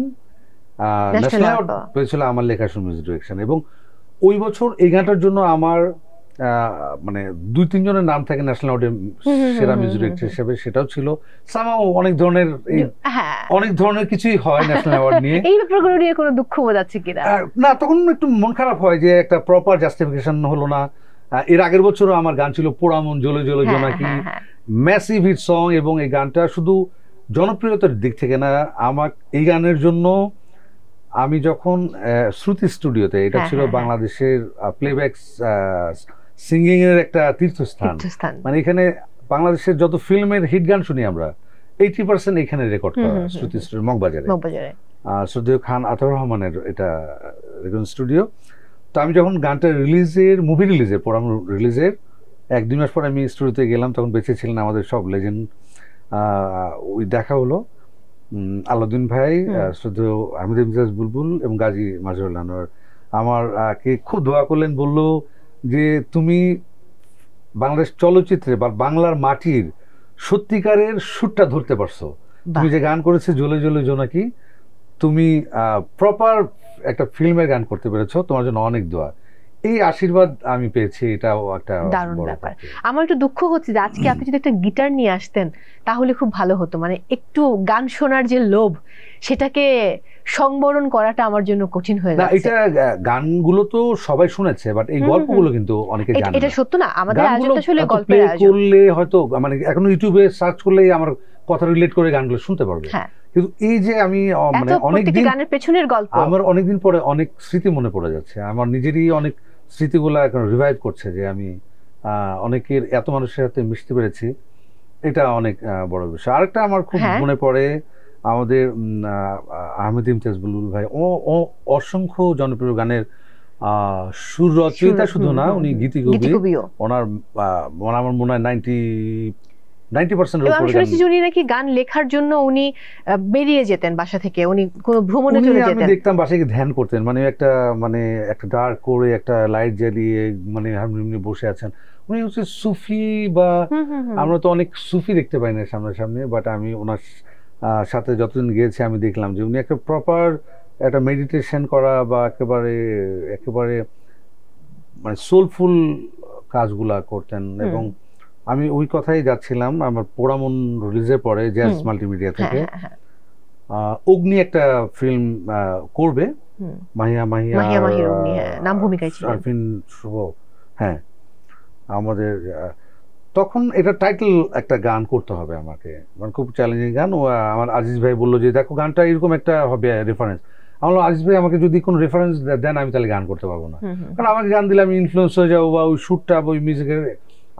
ন্যাশনাল অ্যাওয়ার্ড পেয়েছিল আমার লেখা সুর মিউজিক ডিরেকশন। এবং ওই বছর এই গানটার জন্য আমার মানে 2-3 জনের নাম থাকে ন্যাশনাল অ্যাওয়ার্ডে সেরা মিউজিক ডিরেক্টর হিসেবে, সেটাও ছিল। সামাও অনেক ধরনের কিছুই হয় ন্যাশনাল অ্যাওয়ার্ড নিয়ে। এই ব্যাপারগুলো নিয়ে কোনো দুঃখ বোধ আছে কিনা? না, তখন একটু মন খারাপ হয় যে একটা প্রপার জাস্টিফিকেশন হলো না। এর আগের বছরও আমার গান ছিল পোড়ামন জ্বলে জ্বলে জোনাকি, ম্যাসিভ হিট সং, এবং এই গানটা শুধু জনপ্রিয়তার দিক থেকে না, আমার এই গানের জন্য আমি যখন শ্রুতি স্টুডিওতে, এটা ছিল বাংলাদেশের প্লেব্যাক সিঙ্গিং এর একটা তীর্থস্থান, মানে এখানে বাংলাদেশের যত ফিল্মের হিট গান শুনি আমরা 80% এখানে রেকর্ড করা, শ্রুতি স্টুডিও মগবাজারে, শ্রদ্ধেয় খান আতাউর রহমানের এটা রেকর্ডিং স্টুডিও। তো আমি যখন গানটা মুভি রিলিজের পর, আমি রিলিজের 1-2 মাস পর আমি স্টুডিওতে গেলাম, তখন বেঁচে ছিলেন আমাদের সব লেজেন্ড। ওই দেখা হলো আলাউদ্দিন ভাই, শ্রদ্ধেয় আহমেদ ইমতিয়াজ বুলবুল এবং গাজী মাজহারুল আনোয়ার আমার কে খুব দোয়া করলেন, বলল যে তুমি বাংলাদেশ চলচ্চিত্রে বা বাংলার মাটির সত্যিকারের সুরটা ধরতে পারছো, তুমি যে গান করেছে জ্বলে জ্বলে জোনাকি, তুমি প্রপার একটা ফিল্মের গান করতে পেরেছো, তোমার জন্য অনেক দোয়া। এই আশীর্বাদ আমি পেয়েছি, এটাও একটা দারুণ ব্যাপার। আমার একটু দুঃখ হচ্ছে যে আজকে আপনি যদি একটা গিটার নিয়ে আসতেন তাহলে খুব ভালো হতো, মানে একটু গান শোনার যে লোভ সেটাকে সংবরণ করাটা আমার জন্য কঠিন হয়ে যাচ্ছে। এটা গানগুলো তো সবাই শুনেছে, বাট এই গল্পগুলো কিন্তু অনেকে জানে না। এটা সত্য না, আমাদের আয়োজনটা আসলে গল্পের আয়োজন। করলে হয়তো মানে এখন ইউটিউবে সার্চ করলেই আমার কথা রিলেট করে গানগুলো শুনতে পারবে, কিন্তু এই যে আমি মানে অনেকদিন গানের পেছনের গল্প, আমার অনেকদিন পরে অনেক স্মৃতি মনে পড়ে যাচ্ছে, আমার নিজেরই অনেক স্মৃতিগুলো এখন রিভাইভ করছে যে আমি অনেকের এত মানুষের সাথে মিশতে পেরেছি, এটা অনেক বড় বিষয়। আরেকটা আমার খুব মনে পড়ে, আমাদের আহমেদ ইমতিয়াজ বুলবুল ভাই, ও অসংখ্য জনপ্রিয় গানের সুর রচয়িতা শুধু না, উনি গীতিকবিও। ওনার আমার মনে হয় 90% আমি শুনেছি উনি নাকি গান লেখার জন্য উনি বেরিয়ে যেতেন বাসা থেকে, উনি কোনো ভ্রমণে চলে যেতেন। আমি দেখতাম বাসায় ধ্যান করতেন, মানে একটা ডার্ক করে একটা লাইট জ্বালিয়ে মানে হারমোনিয়াম বসে আছেন। উনি হচ্ছে সুফি, বা আমরা তো অনেক সুফি দেখতে পাই না সামনাসামনি, বাট আমি ওনার সাথে যতদিন গিয়েছি আমি দেখলাম যে উনি একটা প্রপার একটা মেডিটেশন করা বা একেবারে মানে সোলফুল কাজগুলা করতেন। এবং আমি ওই কথাই যাচ্ছিলাম, আমার পোড়ামন রিলিজের পরে জ্যাজ মাল্টিমিডিয়া থেকে অগ্নি একটা ফিল্ম করবে, মাহিয়া নাম ভূমিকায় ছিল আরফিন শুভ। হ্যাঁ, আমাদের তখন এটা টাইটেল একটা গান করতে হবে আমাকে, মানে খুব চ্যালেঞ্জিং গান। ও আমার আজিজ ভাই বললো যে দেখো গানটা এরকম একটা হবে রেফারেন্স। আমার আজিজ ভাই আমাকে যদি কোনো রেফারেন্স দেন আমি তাহলে গান করতে পারবো না, কারণ আমাকে গান দিলে আমি ইনফ্লুয়েন্স হয়ে যাবো, বা ওই শ্যুটটা বা ওই মিউজিকের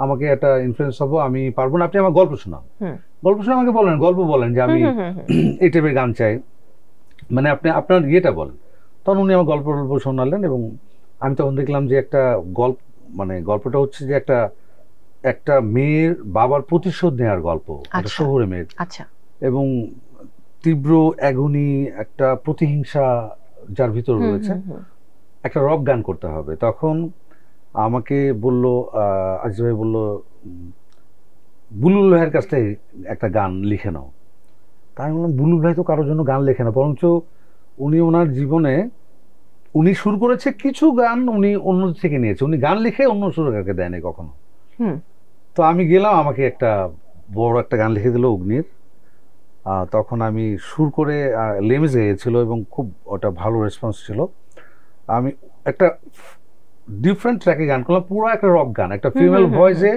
আমাকে একটা ইনফ্লুয়েন্স হবো, আমি পারবো না। আপনি আমার গল্প শোনান, আমাকে বলেন যে আমি এই টাইপের গান চাই, মানে আপনি আপনার ইয়েটা বলেন। তখন উনি আমার গল্প শোনালেন, এবং আমি তখন দেখলাম যে একটা গল্পটা হচ্ছে যে একটা মেয়ের বাবার প্রতিশোধ নেওয়ার গল্প, একটা শহুরে মেয়ের, এবং তীব্র অ্যাগনি, একটা প্রতিহিংসা যার ভিতর রয়েছে, একটা রক গান করতে হবে। তখন আমাকে বলল, আজিজ ভাই বলল, বুলবুল ভাইয়ের কাছ থেকে একটা গান লিখে নাও। তাই আমি বললাম বুলবুল ভাই তো কারোর জন্য গান লেখে না, বরঞ্চ উনি ওনার জীবনে উনি সুর করেছে কিছু গান, উনি অন্য থেকে নিয়েছে, উনি গান লিখে অন্য সুরকারকে দেয়নি কখনো। তো আমি গেলাম, আমাকে একটা বড় একটা গান লিখে দিল অগ্নির। তখন আমি সুর করে লেমিস গেয়েছিল, এবং খুব ওটা ভালো রেসপন্স ছিল। আমি একটা ডিফারেন্ট ট্র্যাকে গান করলাম, পুরো একটা রক গান, একটা ফিমেল ভয়েসে।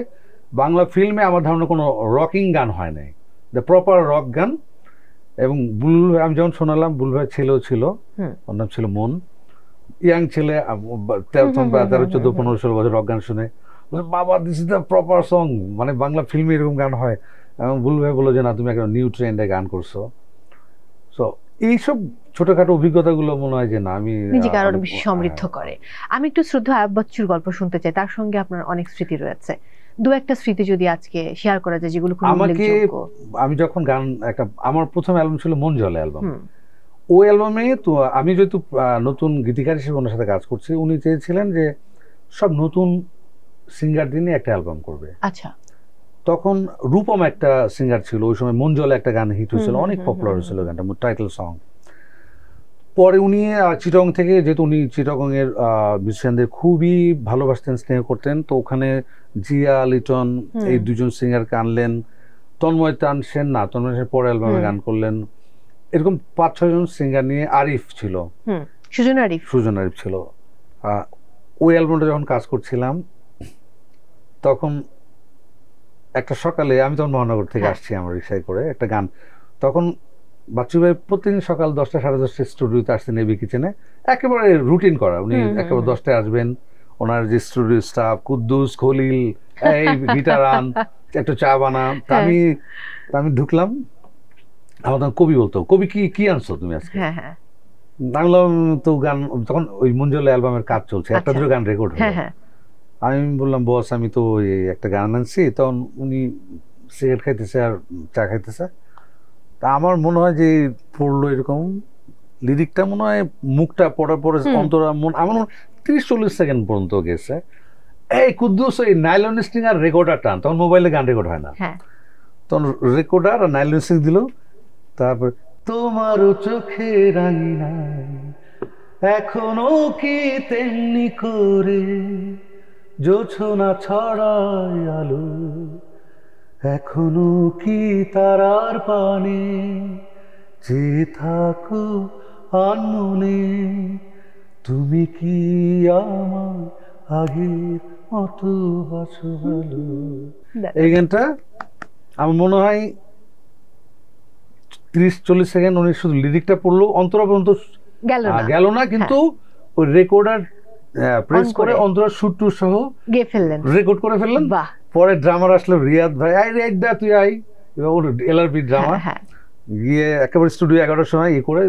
বাংলা ফিল্মে আমার ধারণা কোনো রকিং গান হয় নাই, দ্য প্রপার রক গান। এবং বুলবুল ভাই আমি যখন শোনালাম, বুলবুল ভাই ছেলেও ছিল, ওর নাম ছিল মন, ইয়াং ছেলে, 13-14-15-16 বছর রক গান শুনে বাবা this is the proper song, মানে বাংলা ফিল্মে এরকম গান হয়। এবং বুলবুল ভাই বললো যে না, তুমি একটা নিউ ট্রেন্ডে গান করছো। সো এইসব ছোটখাটো অভিজ্ঞতাগুলো মনে হয় যে না, আমি নিজেকে আরো বেশি সমৃদ্ধ করে। আমি একটু শ্রদ্ধা আয়ুব বাচ্চুর গল্প শুনতে চাই, তার সঙ্গে আপনার অনেক স্মৃতি রয়েছে। দু একটা স্মৃতি যদি আজকে শেয়ার করা যায় যেগুলো খুব উল্লেখযোগ্য। আমি যখন গান আমার প্রথম অ্যালবাম ছিল মন জলে অ্যালবাম। ওই অ্যালবামে তো আমি যেহেতু নতুন গীতিকার হিসেবে ওনার সাথে কাজ করছি, উনি চেয়েছিলেন যে সব নতুন সিঙ্গার দিয়ে একটা অ্যালবাম করবে। আচ্ছা, তখন রূপম একটা সিঙ্গার ছিল ওই সময়, মন জলে একটা গান হিট হয়েছিল, অনেক পপুলার হয়েছিল গানটা, টাইটেল সং। পরে উনি চিটং থেকে, যেহেতু উনি চিটগং এর মিউজিশিয়ানদের খুবই ভালোবাসতেন, স্নেহ করতেন, তো ওখানে জিয়া লিটন এই দুজন সিঙ্গারকে আনলেন। তন্ময় সেন পরে অ্যালবামে গান করলেন। এরকম 5-6 জন সিঙ্গার নিয়ে আরিফ ছিল, সুজন আরিফ ছিল। ওই অ্যালবামটা যখন কাজ করছিলাম, তখন একটা সকালে আমি তখন মহানগর থেকে আসছি আমার রিক্সায় করে একটা গান, তখন বাচ্চু ভাই প্রতিদিন সকাল 10টা 10:30 স্টুডিওতে আসতেন এবি কিচেনে, একেবারে রুটিন করা। উনি একেবারে 10টায় আসবেন, ওনার যে স্টুডিও স্টাফ কুদ্দুস, খলিল, এই গিটার আন, একটু চা বানান। আমি ঢুকলাম, আমার তখন কবি বলতো, কবি কি আনছো তুমি আজকে? বাংলাম তো গান, তখন ওই মঞ্জুলা অ্যালবামের কাজ চলছে, একটা দুটো গান রেকর্ড হলো। আমি বললাম বস আমি তো একটা গান আনছি। তখন উনি সিগারেট খাইতেছে আর চা খাইতেছে। তা আমার মনে হয় যে পড়লো এরকম লিরিকটা, মনে হয় মুখটা পড়ার পরে অন্তরা আমার 30-40 সেকেন্ড পর্যন্ত গেছে। এই কুদ্দুস ওই নাইলন স্ট্রিং আর রেকর্ডার টান, তখন মোবাইলে গান রেকর্ড হয় না, তখন রেকর্ডার আর নাইলন স্ট্রিং দিল। তারপর তোমার চোখে রাঙিনাই এখনো কি তেমনি করে জোছনা ছড়ায় আলো, এখনো কি তারার পানে চেয়ে থাকো আনমনে, তুমি কি আমার আগের মতো বাসো ভালো। এই গানটা আমার মনে হয় 30-40 সেকেন্ড উনি শুধু লিরিকটা পড়লো, অন্তরা পর্যন্ত গেল না, কিন্তু ওই রেকর্ডার প্রেস করে অন্তরা শুট টু সহ গেয়ে ফেললেন, রেকর্ড করে ফেললেন। পরে ড্রামার আসলো রিয়াদ ভাই, আই রেড দা তুই আই, ওর এলআরবি ড্রামার গিয়ে একেবারে স্টুডিও 11টার সময় ই করে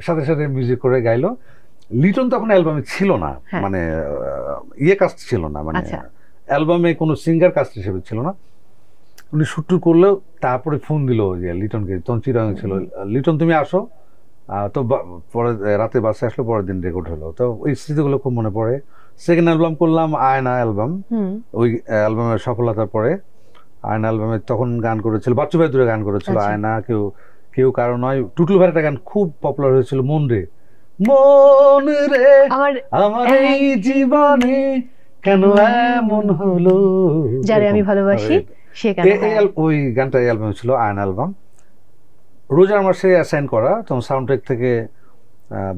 সাথে সাথে মিউজিক করে গাইলো। লিটন তখন অ্যালবামে ছিল না, মানে ইয়ে কাস্ট ছিল না, মানে অ্যালবামে কোনো সিঙ্গার কাস্ট হিসেবে ছিল না। উনি শুট টু করলো, তারপরে ফোন দিল যে লিটনকে, তখন চিরাং ছিল, লিটন তুমি আসো। তো পরে রাতে বাসে আসলো, পরের দিন রেকর্ড হলো। তো ওই স্মৃতিগুলো খুব মনে পড়ে। সেকেন্ড অ্যালবাম করলাম আয়না অ্যালবাম, ওই অ্যালবামের সফলতার পরে আয়না অ্যালবামে তখন গান করেছিল বাচ্চু ভাই, দূরে গান করেছিল আয়না, কেউ কারো নয়। টুটুল ভাইয়ের একটা গান খুব পপুলার হয়েছিল, মন রে মন রে আমার এই জীবনে কেন এমন হলো, যারে আমি ভালোবাসি, ওই গানটা অ্যালবামে ছিল আয়না অ্যালবাম। রোজার মাসে অ্যাসাইন করা, তখন সাউন্ড ট্র্যাক থেকে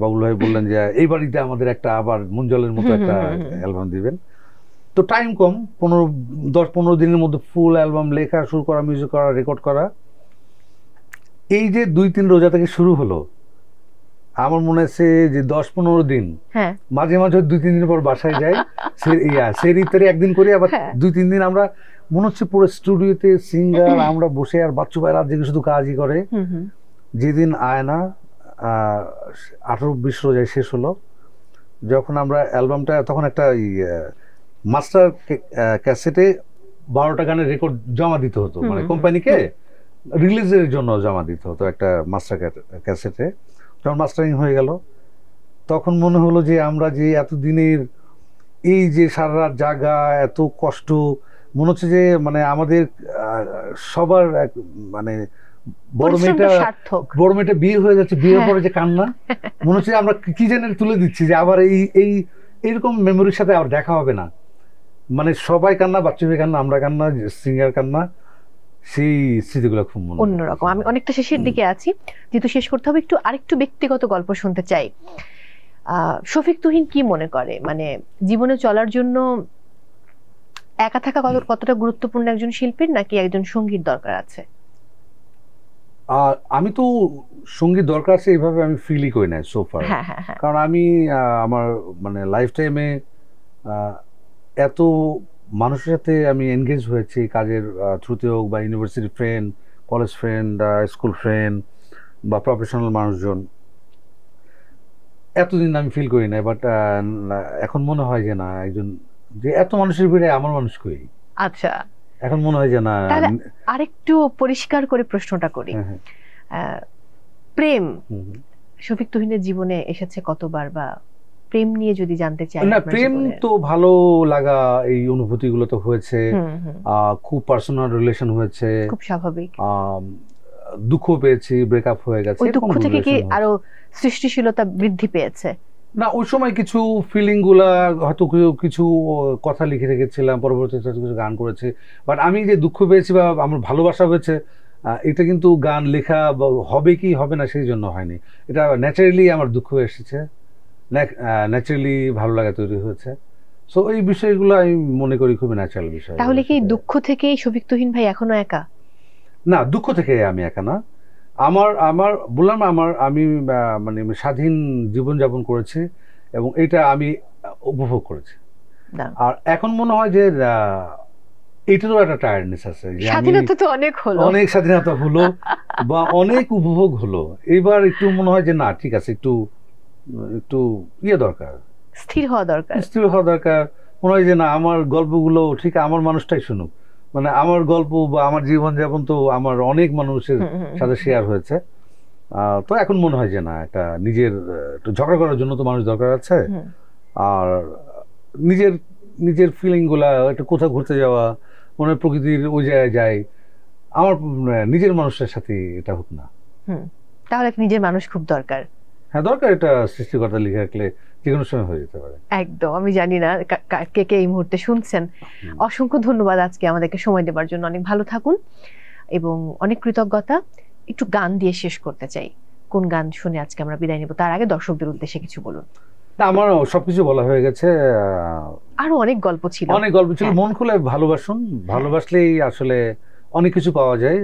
বাবুল ভাই বললেন যে এই বাড়িতে আমাদের একটা আবার মুঞ্জলের মতো একটা অ্যালবাম দিবেন। তো টাইম কম, 10-15 দিনের মধ্যে ফুল অ্যালবাম লেখা শুরু করা, মিউজিক করা, রেকর্ড করা। এই যে 2-3 রোজা থেকে শুরু হলো, আমার মনে আছে যে 10-15 দিন, মাঝে মাঝে 2-3 দিন পর বাসায় যাই, সেই ইফতারি একদিন করি, আবার 2-3 দিন আমরা মনে হচ্ছে পুরো স্টুডিওতে সিঙ্গার আমরা বসে, আর বাচ্চু ভাইরা যে শুধু কাজই করে। যেদিন আয়না 18-20 রোজায় শেষ হলো, যখন আমরা অ্যালবামটা, তখন একটা মাস্টার ক্যাসেটে 12টা গানের রেকর্ড জমা দিতে হতো, মানে কোম্পানিকে রিলিজের জন্য জমা দিতে হতো একটা মাস্টার ক্যাসেটে। যখন মাস্টারিং হয়ে গেল, তখন মনে হলো যে আমরা যে এতদিনের এই যে সারা রাত জাগা, এত কষ্ট, মনে হচ্ছে যে মানে আমাদের সবার মানে বড় মেয়েটা বিয়ে হয়ে যাচ্ছে, বিয়ের পরে যে কান্না, মনে হচ্ছে আমরা কি জানি তুলে দিচ্ছি, যে আবার এইরকম মেমোরির সাথে আর দেখা হবে না। মানে সবাই কান্না, বাচ্চা মেয়ে কান্না, আমরা কান্না, সিঙ্গার কান্না, সেই স্মৃতিগুলো খুব মনে অন্যরকম। আমি অনেকটা শেষের দিকে আছি, যেহেতু শেষ করতে হবে, আরেকটু ব্যক্তিগত গল্প শুনতে চাই। শফিক তুহিন কি মনে করে, মানে জীবনে চলার জন্য একা থাকা কতটা গুরুত্বপূর্ণ একজন শিল্পীর, নাকি একজন সঙ্গীর দরকার আছে? আমি তো সঙ্গীত দরকার আছে এইভাবে আমি ফিলই করি না সোফার, কারণ আমি আমার মানে লাইফ টাইমে এত মানুষের সাথে আমি এনগেজ হয়েছি, কাজের থ্রুতে হোক, বা university friend, college friend, school friend, বা প্রফেশনাল মানুষজন, এতদিন আমি ফিল করি না। বাট এখন মনে হয় যে না, একজন যে এত মানুষের ভিড়ে আমার মানুষ কই। আচ্ছা, এখন মনে হয় যে না। আরেকটু পরিষ্কার করে প্রশ্নটা করি, প্রেম শফিক তুহিনের জীবনে এসেছে কতবার, বা প্রেম নিয়ে যদি জানতে চাই? না, প্রেম তো ভালো লাগা, এই অনুভূতিগুলো তো হয়েছে, খুব পার্সোনাল রিলেশন হয়েছে, খুব স্বাভাবিক। দুঃখ পেয়েছি, ব্রেকআপ হয়ে গেছে। ওই দুঃখ থেকে কি আরো সৃষ্টিশীলতা বৃদ্ধি পেয়েছে? না, ওই সময় কিছু ফিলিং গুলা হয়তো কিছু কথা লিখে রেখেছিলাম, পরবর্তীতে কিছু গান করেছি। বাট আমি যে দুঃখ পেয়েছি বা আমার ভালোবাসা হয়েছে, এটা কিন্তু গান লেখা হবে কি হবে না সেই জন্য হয়নি। এটা ন্যাচারালি আমার দুঃখ এসেছে, ন্যাচারালি ভালো লাগা তৈরি হয়েছে। সো এই বিষয়গুলো আমি মনে করি খুবই ন্যাচারাল বিষয়। তাহলে কি দুঃখ থেকেই শফিক তুহিন ভাই এখনো একা? না, দুঃখ থেকে আমি একা না। আমার বললাম, আমি মানে স্বাধীন জীবনযাপন করেছি, এবং এটা আমি উপভোগ করেছি। আর এখন মনে হয় যে এটারও একটা টায়ার্ডনেস আছে, যে স্বাধীনতা তো অনেক হলো, অনেক স্বাধীনতা হলো বা অনেক উপভোগ হলো, এবার একটু মনে হয় যে না, ঠিক আছে, একটু ইয়ে দরকার, স্থির হওয়া দরকার। মনে হয় যে না, আমার গল্পগুলো ঠিক আমার মানুষটাই শুনুক, মানে আমার গল্প বা আমার জীবনযাপন তো আমার অনেক মানুষের সাথে শেয়ার হয়েছে। তো এখন মনে হয় যে না, একটা নিজের একটু ঝগড়া করার জন্য তো মানুষ দরকার আছে, আর নিজের ফিলিং গুলা একটু কোথাও ঘুরতে যাওয়া, মনে প্রকৃতির ওই জায়গায় যাই, আমার নিজের মানুষের সাথে এটা হোক না। তাহলে নিজের মানুষ খুব দরকার। হ্যাঁ দরকার, এটা সৃষ্টিকর্তা লিখে রাখলে যে কোনো সময় হয়ে যেতে পারে। একদম, আমি জানি না কে কে এই মুহূর্তে শুনছেন। অসংখ্য ধন্যবাদ আজকে আমাদেরকে সময় দেওয়ার জন্য। অনেক ভালো থাকুন এবং অনেক কৃতজ্ঞতা। একটু গান দিয়ে শেষ করতে চাই, কোন গান শুনে আজকে আমরা বিদায় নিব? তার আগে দর্শকদের উদ্দেশ্যে কিছু বলুন। আমার সবকিছু বলা হয়ে গেছে, আরো অনেক গল্প ছিল, মন খুলে ভালোবাসুন, ভালোবাসলেই আসলে অনেক কিছু পাওয়া যায়,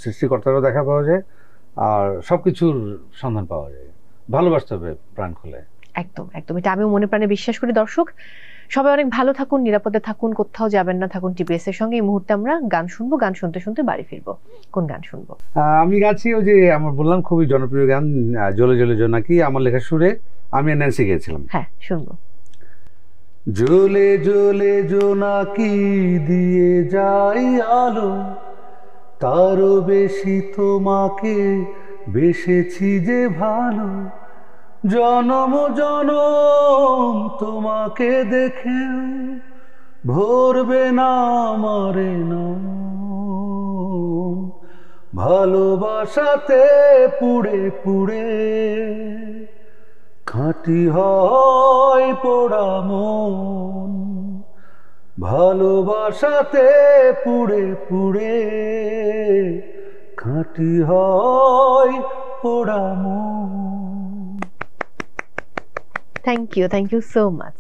সৃষ্টিকর্তারও দেখা পাওয়া যায়, আর সবকিছুর সন্ধান পাওয়া যায়। ভালোবাসতে হবে প্রাণ খুলে। একদম একদম, এটা আমিও মনে প্রাণে বিশ্বাস করি। দর্শক সবাই অনেক ভালো থাকুন, নিরাপদে থাকুন, কোথাও যাবেন না, থাকুন টিবিএস এর সঙ্গে। এই মুহূর্তে আমরা গান শুনবো, গান শুনতে শুনতে বাড়ি ফিরবো। কোন গান শুনবো? আমি গাচ্ছি ওই যে আমার বললাম খুবই জনপ্রিয় গান, জ্বলে জ্বলে জোনাকি, আমার লেখা সুরে আমি ন্যান্সি গেয়েছিলাম। হ্যাঁ শুনবো। জ্বলে জ্বলে জোনাকি দিয়ে যাই আলো, তারও বেশি তোমাকে বেসেছি যে ভালো, জনম জনম তোমাকে দেখে ভরবে না আমারে নয়ন, ভালোবাসাতে পুড়ে পুড়ে খাঁটি হয় পোড়া মন, ভালোবাসাতে পুড়ে পুড়ে খাঁটি হয় পোড়া মন। Thank you so much.